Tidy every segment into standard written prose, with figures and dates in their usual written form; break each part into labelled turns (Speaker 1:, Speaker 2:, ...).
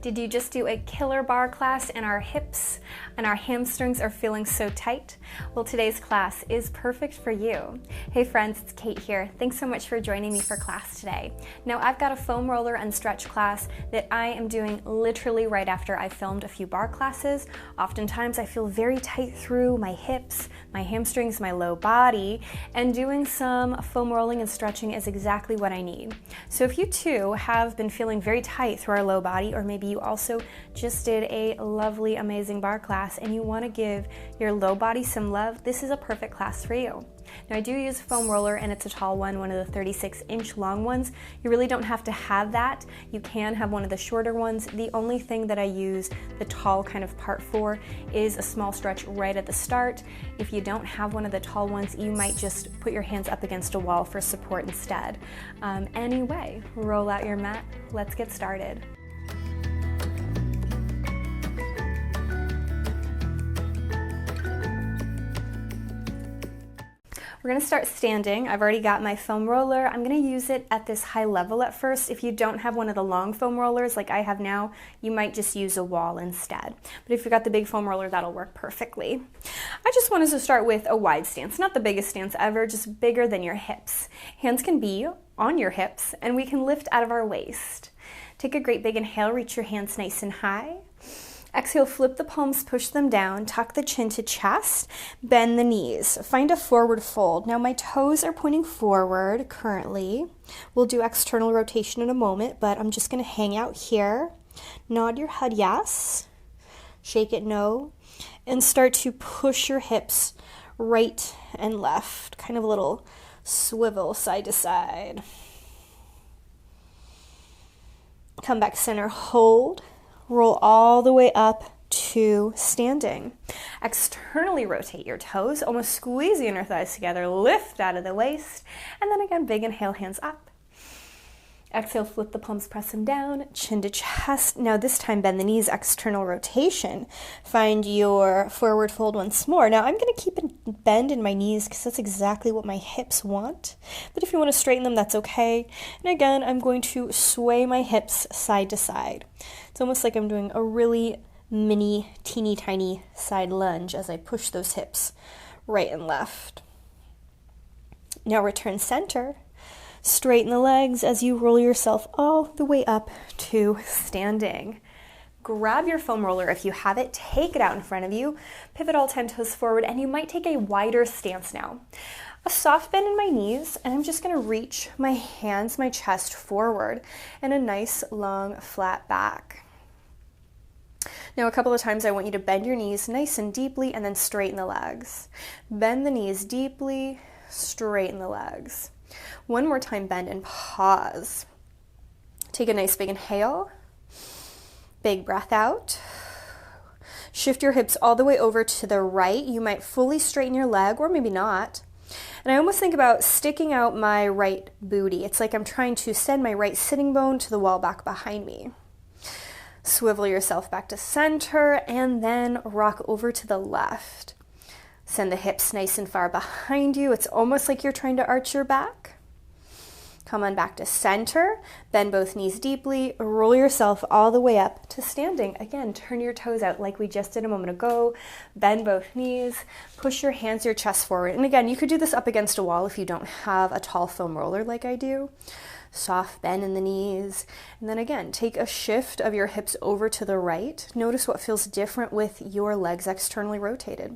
Speaker 1: Did you just do a killer bar class and our hips and our hamstrings are feeling so tight? Well, today's class is perfect for you. Hey friends, it's Kate here. Thanks so much for joining me for class today. Now I've got a foam roller and stretch class that I am doing literally right after I filmed a few bar classes. Oftentimes I feel very tight through my hips, my hamstrings, my low body, and doing some foam rolling and stretching is exactly what I need. So if you too have been feeling very tight through our low body, or maybe you also just did a lovely, amazing bar class and you want to give your low body some love, this is a perfect class for you. Now I do use a foam roller and it's a tall one of the 36-inch long ones. You really don't have to have that. You can have one of the shorter ones. The only thing that I use the tall kind of part for is a small stretch right at the start. If you don't have one of the tall ones, you might just put your hands up against a wall for support instead. Anyway, roll out your mat. Let's get started. We're gonna start standing. I've already got my foam roller. I'm gonna use it at this high level at first. If you don't have one of the long foam rollers like I have now, you might just use a wall instead. But if you've got the big foam roller, that'll work perfectly. I just wanted to start with a wide stance, not the biggest stance ever, just bigger than your hips. Hands can be on your hips and we can lift out of our waist. Take a great big inhale, reach your hands nice and high. Exhale, flip the palms, push them down, tuck the chin to chest, bend the knees. Find a forward fold. Now my toes are pointing forward currently. We'll do external rotation in a moment, but I'm just gonna hang out here. Nod your head yes, shake it no, and start to push your hips right and left. Kind of a little swivel side to side. Come back center, hold. Roll all the way up to standing. Externally rotate your toes, almost squeeze the inner thighs together, lift out of the waist, and then again, big inhale, hands up. Exhale, flip the palms, press them down, chin to chest. Now this time, bend the knees, external rotation. Find your forward fold once more. Now I'm gonna keep a bend in my knees because that's exactly what my hips want. But if you wanna straighten them, that's okay. And again, I'm going to sway my hips side to side. It's almost like I'm doing a really mini, teeny tiny side lunge as I push those hips right and left. Now return center. Straighten the legs as you roll yourself all the way up to standing. Grab your foam roller if you have it, take it out in front of you, pivot all 10 toes forward, and you might take a wider stance now. A soft bend in my knees, and I'm just gonna reach my hands, my chest forward, and a nice long flat back. Now a couple of times I want you to bend your knees nice and deeply and then straighten the legs. Bend the knees deeply, straighten the legs. One more time, bend and pause. Take a nice big inhale, big breath out. Shift your hips all the way over to the right. You might fully straighten your leg or maybe not. And I almost think about sticking out my right booty. It's like I'm trying to send my right sitting bone to the wall back behind me. Swivel yourself back to center and then rock over to the left. Send the hips nice and far behind you. It's almost like you're trying to arch your back. Come on back to center. Bend both knees deeply. Roll yourself all the way up to standing. Again, turn your toes out like we just did a moment ago. Bend both knees. Push your hands, your chest forward. And again, you could do this up against a wall if you don't have a tall foam roller like I do. Soft bend in the knees. And then again, take a shift of your hips over to the right. Notice what feels different with your legs externally rotated.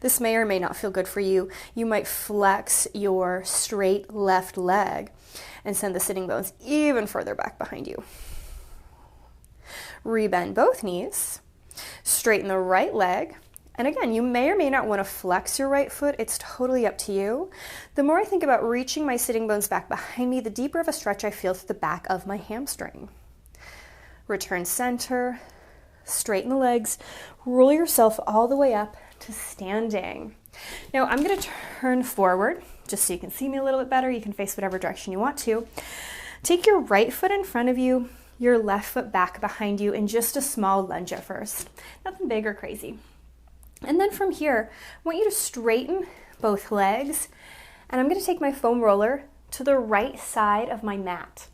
Speaker 1: This may or may not feel good for you. You might flex your straight left leg and send the sitting bones even further back behind you. Rebend both knees. Straighten the right leg. And again, you may or may not want to flex your right foot. It's totally up to you. The more I think about reaching my sitting bones back behind me, the deeper of a stretch I feel through the back of my hamstring. Return center, straighten the legs, roll yourself all the way up to standing. Now I'm going to turn forward just so you can see me a little bit better. You can face whatever direction you want to. Take your right foot in front of you, your left foot back behind you in just a small lunge at first. Nothing big or crazy. And then from here, I want you to straighten both legs, and I'm going to take my foam roller to the right side of my mat.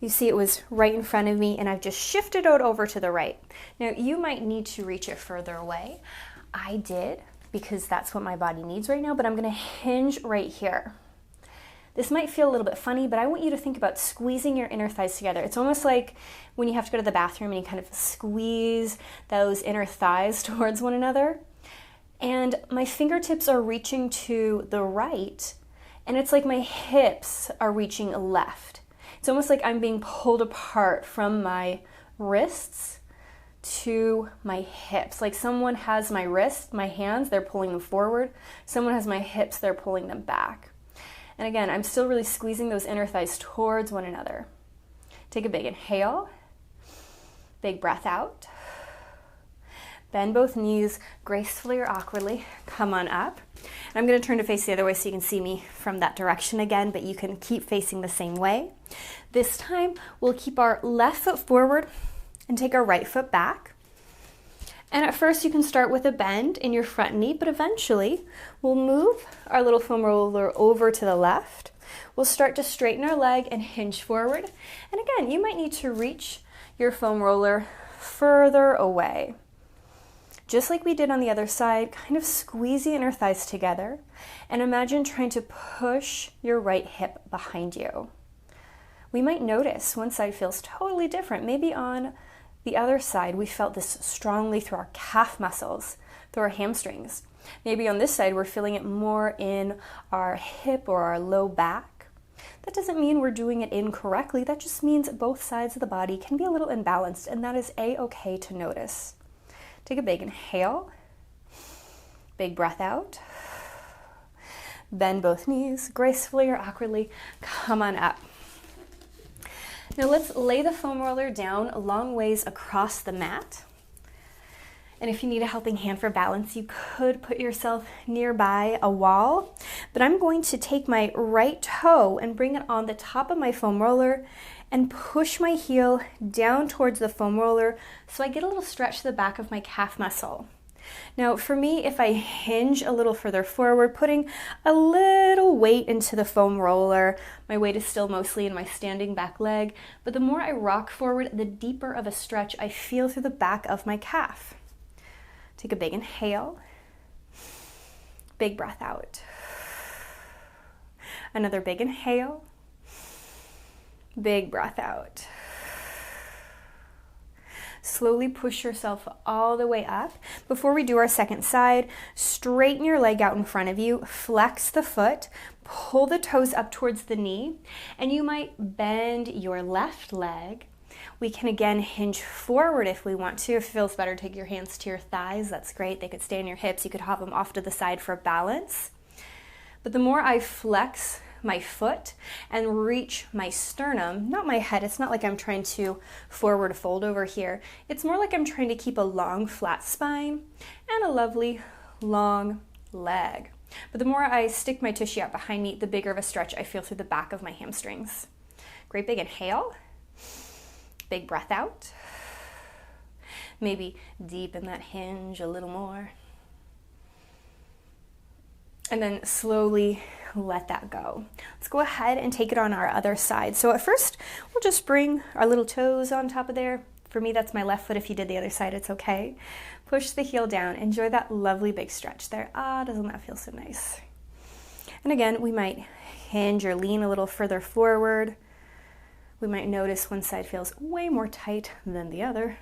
Speaker 1: You see it was right in front of me, and I've just shifted it over to the right. Now, you might need to reach it further away. I did, because that's what my body needs right now, but I'm gonna hinge right here. This might feel a little bit funny, but I want you to think about squeezing your inner thighs together. It's almost like when you have to go to the bathroom and you kind of squeeze those inner thighs towards one another. And my fingertips are reaching to the right, and it's like my hips are reaching left. It's almost like I'm being pulled apart from my wrists to my hips. Like someone has my wrists, my hands, they're pulling them forward. Someone has my hips, they're pulling them back. And again, I'm still really squeezing those inner thighs towards one another. Take a big inhale, big breath out. Bend both knees gracefully or awkwardly. Come on up. I'm going to turn to face the other way so you can see me from that direction again, but you can keep facing the same way. This time, we'll keep our left foot forward and take our right foot back. And at first you can start with a bend in your front knee, but eventually we'll move our little foam roller over to the left. We'll start to straighten our leg and hinge forward. And again, you might need to reach your foam roller further away. Just like we did on the other side, kind of squeeze the inner thighs together and imagine trying to push your right hip behind you. We might notice one side feels totally different. Maybe on the other side, we felt this strongly through our calf muscles, through our hamstrings. Maybe on this side, we're feeling it more in our hip or our low back. That doesn't mean we're doing it incorrectly. That just means both sides of the body can be a little imbalanced, and that is a-okay to notice. Take a big inhale, big breath out. Bend both knees gracefully or awkwardly. Come on up. Now let's lay the foam roller down a long ways across the mat. And if you need a helping hand for balance, you could put yourself nearby a wall. But I'm going to take my right toe and bring it on the top of my foam roller and push my heel down towards the foam roller so I get a little stretch to the back of my calf muscle. Now for me, if I hinge a little further forward, putting a little weight into the foam roller, my weight is still mostly in my standing back leg, but the more I rock forward, the deeper of a stretch I feel through the back of my calf. Take a big inhale, big breath out. Another big inhale, big breath out. Slowly push yourself all the way up. Before we do our second side, straighten your leg out in front of you, flex the foot, pull the toes up towards the knee, and you might bend your left leg. We can again hinge forward if we want to. If it feels better, take your hands to your thighs. That's great. They could stay on your hips. You could hop them off to the side for balance. But the more I flex my foot and reach my sternum, not my head, it's not like I'm trying to forward fold over here. It's more like I'm trying to keep a long, flat spine and a lovely, long leg. But the more I stick my tushy out behind me, the bigger of a stretch I feel through the back of my hamstrings. Great big inhale, big breath out. Maybe deepen that hinge a little more. And then slowly let that go. Let's go ahead and take it on our other side. So at first, we'll just bring our little toes on top of there. For me, that's my left foot. If you did the other side, it's okay. Push the heel down. Enjoy that lovely big stretch there. Doesn't that feel so nice? And again, we might hinge or lean a little further forward. We might notice one side feels way more tight than the other.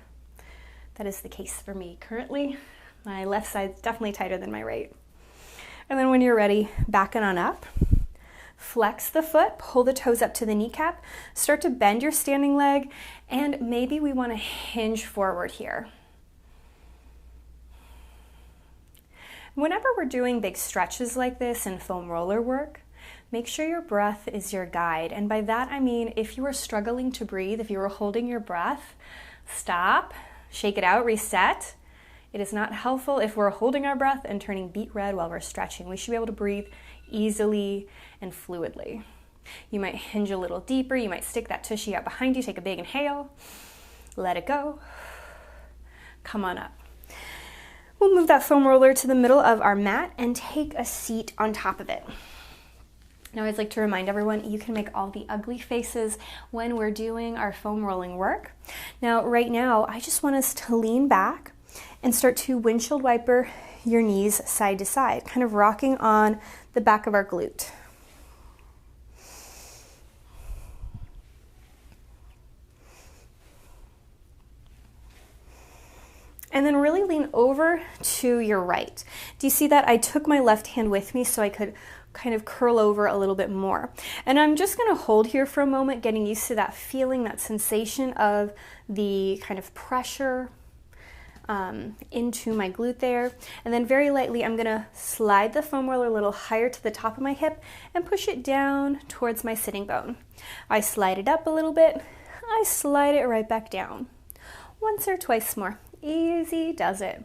Speaker 1: That is the case for me currently. My left side's definitely tighter than my right. And then when you're ready, back it on up. Flex the foot, pull the toes up to the kneecap, start to bend your standing leg, and maybe we want to hinge forward here. Whenever we're doing big stretches like this and foam roller work, make sure your breath is your guide. And by that I mean if you are struggling to breathe, if you are holding your breath, stop, shake it out, reset. It is not helpful if we're holding our breath and turning beet red while we're stretching. We should be able to breathe easily and fluidly. You might hinge a little deeper. You might stick that tushy out behind you. Take a big inhale. Let it go. Come on up. We'll move that foam roller to the middle of our mat and take a seat on top of it. Now, I'd like to remind everyone, you can make all the ugly faces when we're doing our foam rolling work. Now, right now, I just want us to lean back and start to windshield wiper your knees side to side, kind of rocking on the back of our glute. And then really lean over to your right. Do you see that? I took my left hand with me so I could kind of curl over a little bit more. And I'm just going to hold here for a moment, getting used to that feeling, that sensation of the kind of pressure into my glute there. And then very lightly, I'm going to slide the foam roller a little higher to the top of my hip and push it down towards my sitting bone. I slide it up a little bit. I slide it right back down. Once or twice more. Easy does it.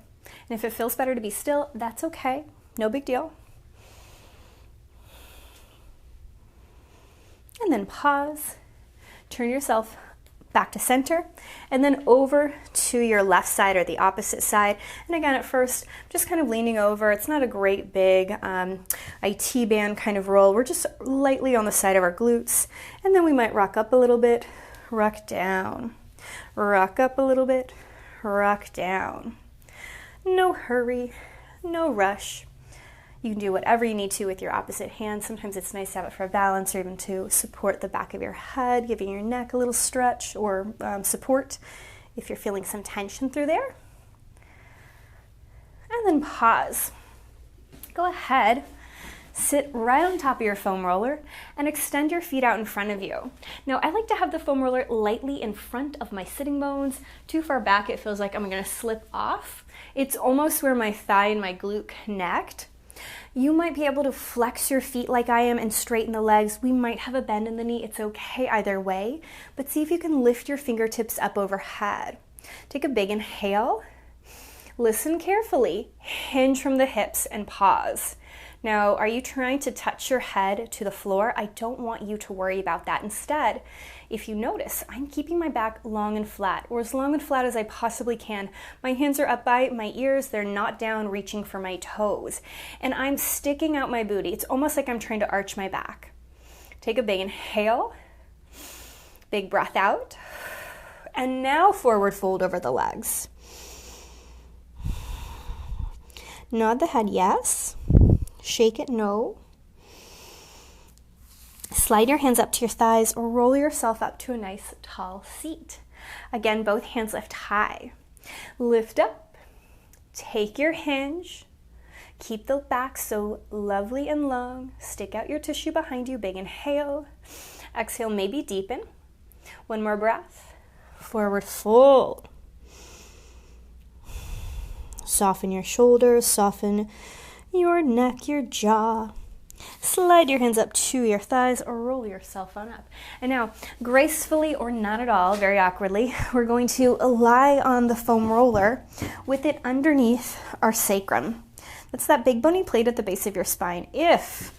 Speaker 1: And if it feels better to be still, that's okay. No big deal. And then pause, turn yourself back to center, and then over to your left side or the opposite side. And again, at first, just kind of leaning over. It's not a great big IT band kind of roll. We're just lightly on the side of our glutes. And then we might rock up a little bit, rock down, rock up a little bit, rock down. No hurry, no rush. You can do whatever you need to with your opposite hand. Sometimes it's nice to have it for balance or even to support the back of your head, giving your neck a little stretch or support if you're feeling some tension through there. And then pause. Go ahead, sit right on top of your foam roller and extend your feet out in front of you. Now, I like to have the foam roller lightly in front of my sitting bones. Too far back, it feels like I'm gonna slip off. It's almost where my thigh and my glute connect. You might be able to flex your feet like I am and straighten the legs. We might have a bend in the knee. It's okay either way, but see if you can lift your fingertips up overhead. Take a big inhale. Listen carefully. Hinge from the hips and pause. Now, are you trying to touch your head to the floor? I don't want you to worry about that. Instead, if you notice, I'm keeping my back long and flat, or as long and flat as I possibly can. My hands are up by my ears. They're not down, reaching for my toes. And I'm sticking out my booty. It's almost like I'm trying to arch my back. Take a big inhale, big breath out, and now forward fold over the legs. Nod the head yes. Shake it no. Slide your hands up to your thighs or roll yourself up to a nice tall seat. Again, both hands lift high. Lift up. Take your hinge. Keep the back so lovely and long. Stick out your tissue behind you. Big inhale. Exhale, maybe deepen. One more breath. Forward fold. Soften your shoulders. Soften your neck, your jaw. Slide your hands up to your thighs or roll yourself on up. And now, gracefully or not at all, very awkwardly, we're going to lie on the foam roller with it underneath our sacrum. That's that big bony plate at the base of your spine. If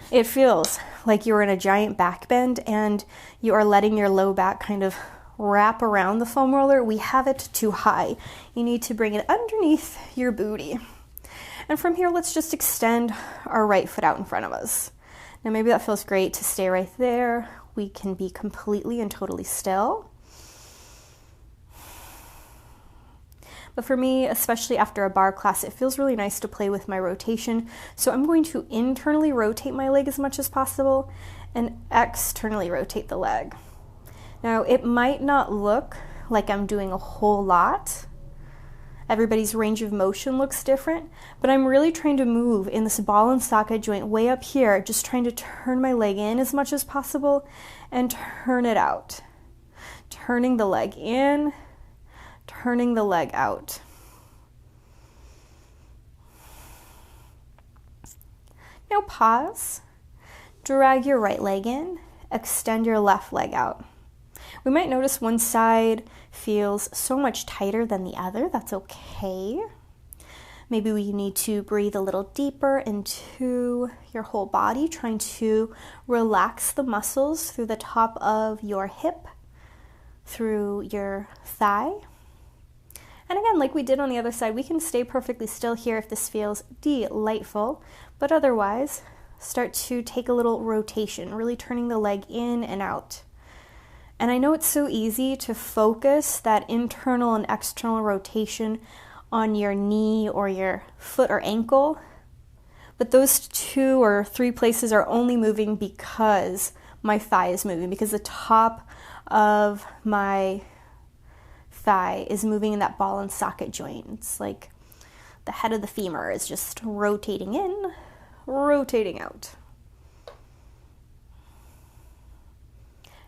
Speaker 1: it feels like you're in a giant back bend and you are letting your low back kind of wrap around the foam roller, we have it too high. You need to bring it underneath your booty. And from here, let's just extend our right foot out in front of us. Now, maybe that feels great to stay right there. We can be completely and totally still. But for me, especially after a barre class, it feels really nice to play with my rotation. So I'm going to internally rotate my leg as much as possible and externally rotate the leg. Now, it might not look like I'm doing a whole lot. Everybody's range of motion looks different, but I'm really trying to move in this ball and socket joint way up here, just trying to turn my leg in as much as possible and turn it out. Turning the leg in, turning the leg out. Now pause, drag your right leg in, extend your left leg out. We might notice one side feels so much tighter than the other. That's okay. Maybe we need to breathe a little deeper into your whole body, trying to relax the muscles through the top of your hip, through your thigh. And again, like we did on the other side, we can stay perfectly still here if this feels delightful, but otherwise, start to take a little rotation, really turning the leg in and out. And I know it's so easy to focus that internal and external rotation on your knee or your foot or ankle, but those 2 or 3 places are only moving because my thigh is moving, because the top of my thigh is moving in that ball and socket joint. It's like the head of the femur is just rotating in, rotating out.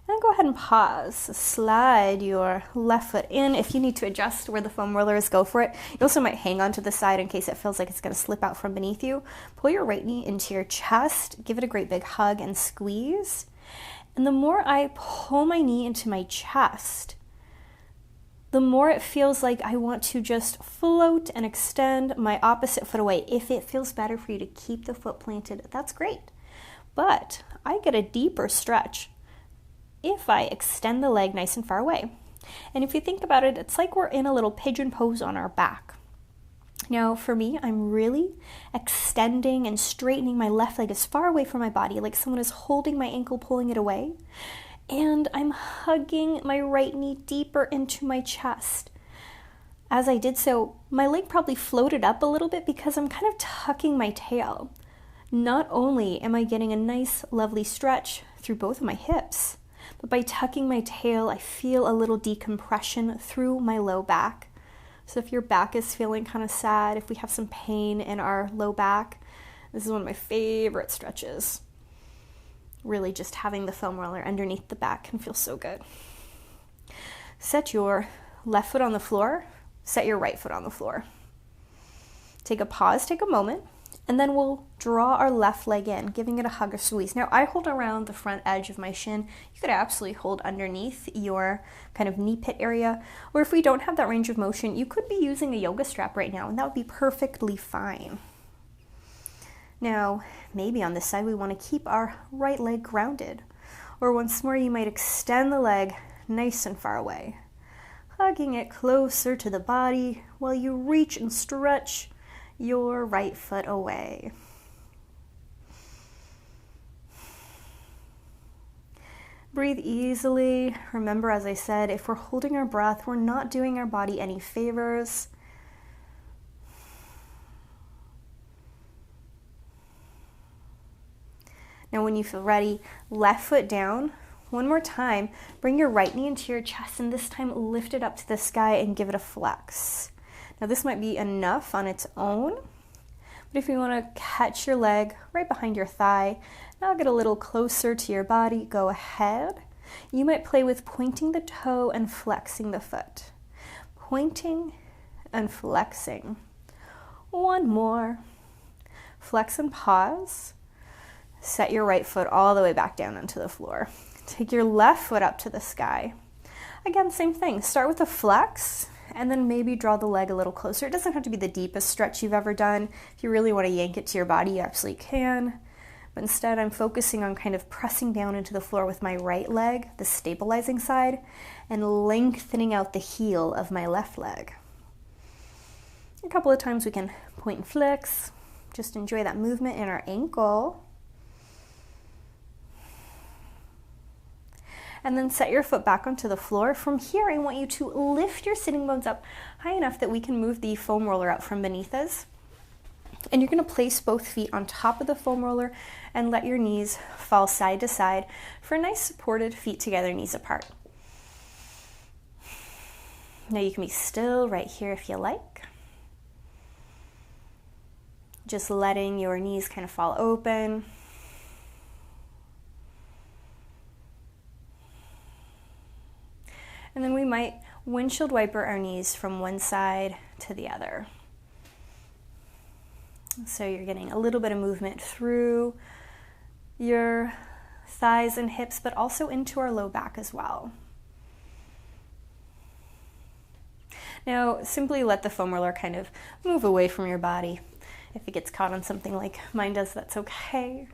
Speaker 1: And go ahead and pause. Slide your left foot in. If you need to adjust where the foam roller is, go for it. You also might hang on to the side in case it feels like it's going to slip out from beneath you. Pull your right knee into your chest. Give it a great big hug and squeeze. And the more I pull my knee into my chest, the more it feels like I want to just float and extend my opposite foot away. If it feels better for you to keep the foot planted, that's great. But I get a deeper stretch if I extend the leg nice and far away. And if you think about it, it's like we're in a little pigeon pose on our back. Now, for me, I'm really extending and straightening my left leg as far away from my body, like someone is holding my ankle, pulling it away. And I'm hugging my right knee deeper into my chest. As I did so, my leg probably floated up a little bit because I'm kind of tucking my tail. Not only am I getting a nice, lovely stretch through both of my hips, but by tucking my tail, I feel a little decompression through my low back. So if your back is feeling kind of sad, if we have some pain in our low back, this is one of my favorite stretches. Really just having the foam roller underneath the back can feel so good. Set your left foot on the floor, set your right foot on the floor. Take a pause, take a moment, and then we'll draw our left leg in, giving it a hug or squeeze. Now, I hold around the front edge of my shin. You could absolutely hold underneath your kind of knee pit area. Or if we don't have that range of motion, you could be using a yoga strap right now, and that would be perfectly fine. Now, maybe on this side, we want to keep our right leg grounded. Or once more, you might extend the leg nice and far away, hugging it closer to the body while you reach and stretch your right foot away. Breathe easily. Remember, as I said, if we're holding our breath, we're not doing our body any favors. Now, when you feel ready, left foot down. One more time, bring your right knee into your chest, and this time lift it up to the sky and give it a flex. Now, this might be enough on its own, but if you want to catch your leg right behind your thigh, now get a little closer to your body, go ahead. You might play with pointing the toe and flexing the foot. Pointing and flexing. One more. Flex and pause. Set your right foot all the way back down onto the floor. Take your left foot up to the sky. Again, same thing. Start with a flex and then maybe draw the leg a little closer. It doesn't have to be the deepest stretch you've ever done. If you really want to yank it to your body, you absolutely can. But instead, I'm focusing on kind of pressing down into the floor with my right leg, the stabilizing side, and lengthening out the heel of my left leg. A couple of times we can point and flex. Just enjoy that movement in our ankle. And then set your foot back onto the floor. From here, I want you to lift your sitting bones up high enough that we can move the foam roller out from beneath us. And you're going to place both feet on top of the foam roller and let your knees fall side to side for a nice supported feet together, knees apart. Now you can be still right here if you like. Just letting your knees kind of fall open. And then we might windshield wiper our knees from one side to the other. So you're getting a little bit of movement through your thighs and hips, but also into our low back as well. Now, simply let the foam roller kind of move away from your body. If it gets caught on something like mine does, that's okay.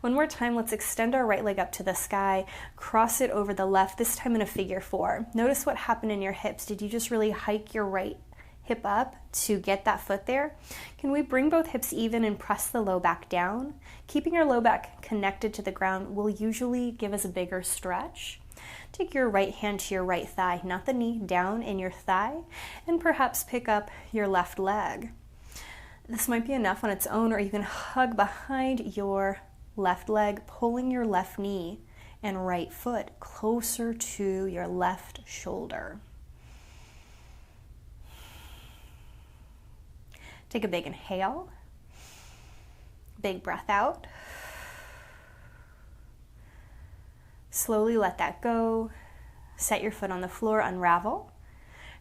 Speaker 1: One more time, let's extend our right leg up to the sky, cross it over the left, this time in a figure four. Notice what happened in your hips. Did you just really hike your right hip up to get that foot there, can we bring both hips even and press the low back down? Keeping your low back connected to the ground will usually give us a bigger stretch. Take your right hand to your right thigh, not the knee, down in your thigh, and perhaps pick up your left leg. This might be enough on its own, or you can hug behind your left leg, pulling your left knee and right foot closer to your left shoulder. Take a big inhale, big breath out. Slowly let that go. Set your foot on the floor, unravel,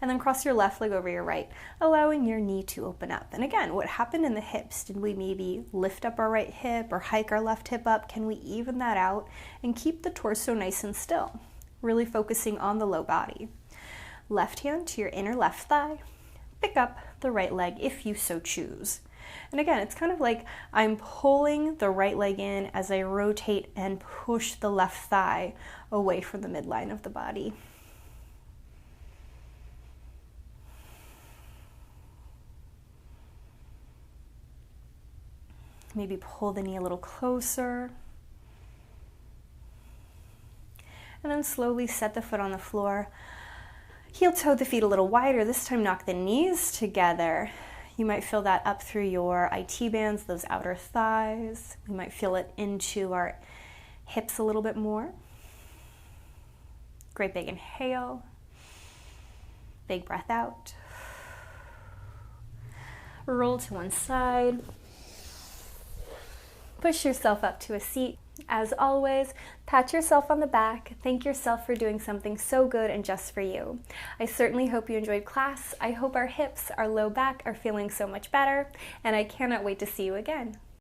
Speaker 1: and then cross your left leg over your right, allowing your knee to open up. And again, what happened in the hips? Did we maybe lift up our right hip or hike our left hip up? Can we even that out and keep the torso nice and still? Really focusing on the low body. Left hand to your inner left thigh. Pick up the right leg if you so choose. And again, it's kind of like I'm pulling the right leg in as I rotate and push the left thigh away from the midline of the body. Maybe pull the knee a little closer. And then slowly set the foot on the floor. Heel toe the feet a little wider. This time knock the knees together. You might feel that up through your IT bands, those outer thighs. We might feel it into our hips a little bit more. Great big inhale. Big breath out. Roll to one side. Push yourself up to a seat. As always, pat yourself on the back. Thank yourself for doing something so good and just for you. I certainly hope you enjoyed class. I hope our hips, our low back are feeling so much better, and I cannot wait to see you again.